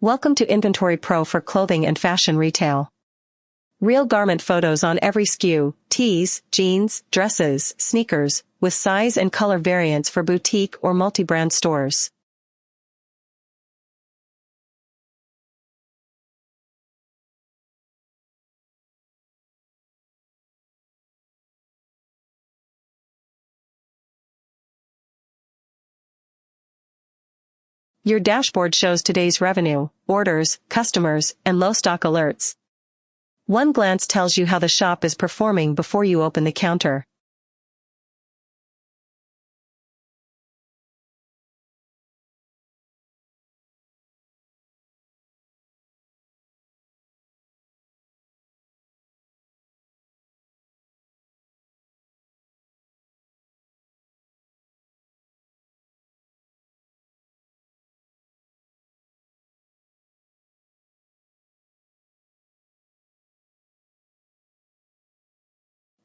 Welcome to Inventory Pro for clothing and fashion retail. Real garment photos on every SKU, tees, jeans, dresses, sneakers, with size and color variants for boutique or multi-brand stores. Your dashboard shows today's revenue, orders, customers, and low stock alerts. One glance tells you how the shop is performing before you open the counter.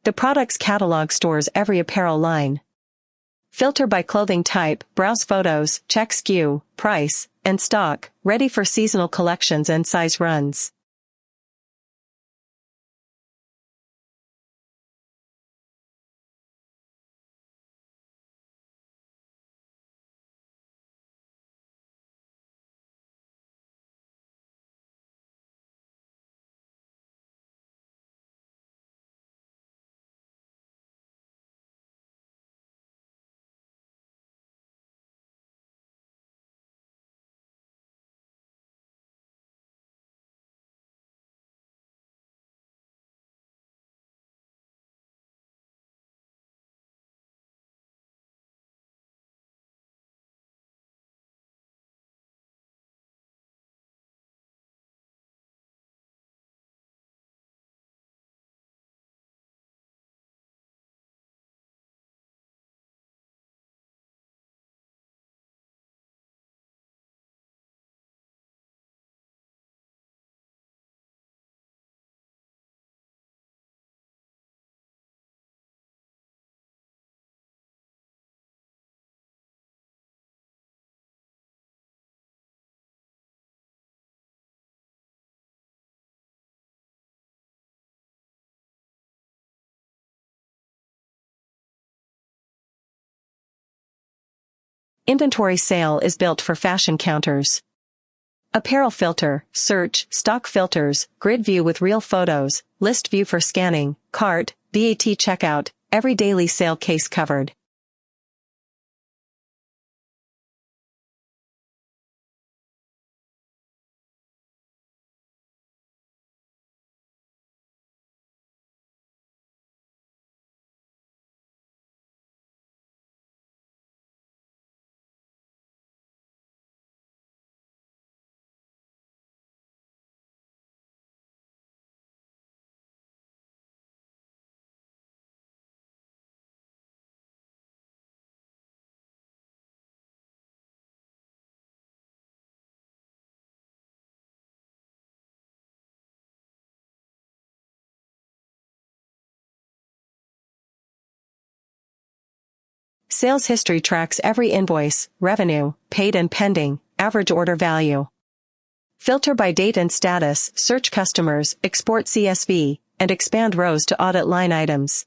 The products catalog stores every apparel line. Filter by clothing type, browse photos, check SKU, price, and stock, ready for seasonal collections and size runs. Inventory sale is built for fashion counters. Apparel filter, search, stock filters, grid view with real photos, list view for scanning, cart, VAT checkout, every daily sale case covered. Sales history tracks every invoice, revenue, paid and pending, average order value. Filter by date and status, search customers, export CSV, and expand rows to audit line items.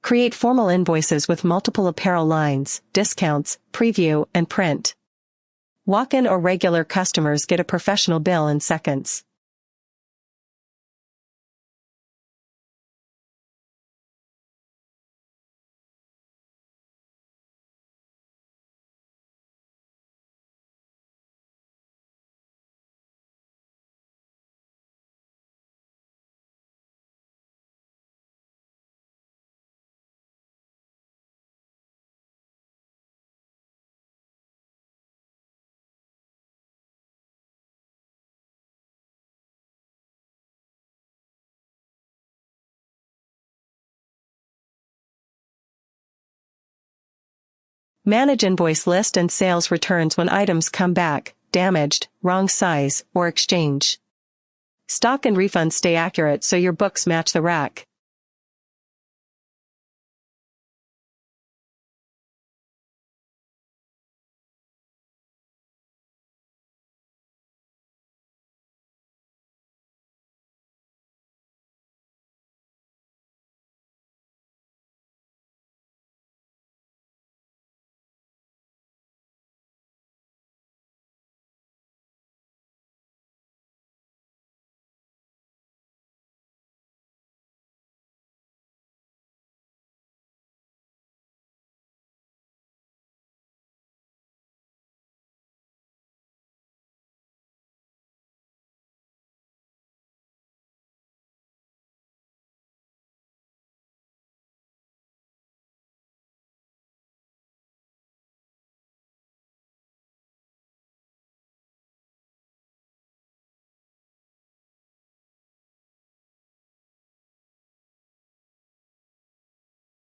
Create formal invoices with multiple apparel lines, discounts, preview, and print. Walk-in or regular customers get a professional bill in seconds. Manage invoice list and sales returns when items come back, damaged, wrong size, or exchange. Stock and refunds stay accurate so your books match the rack.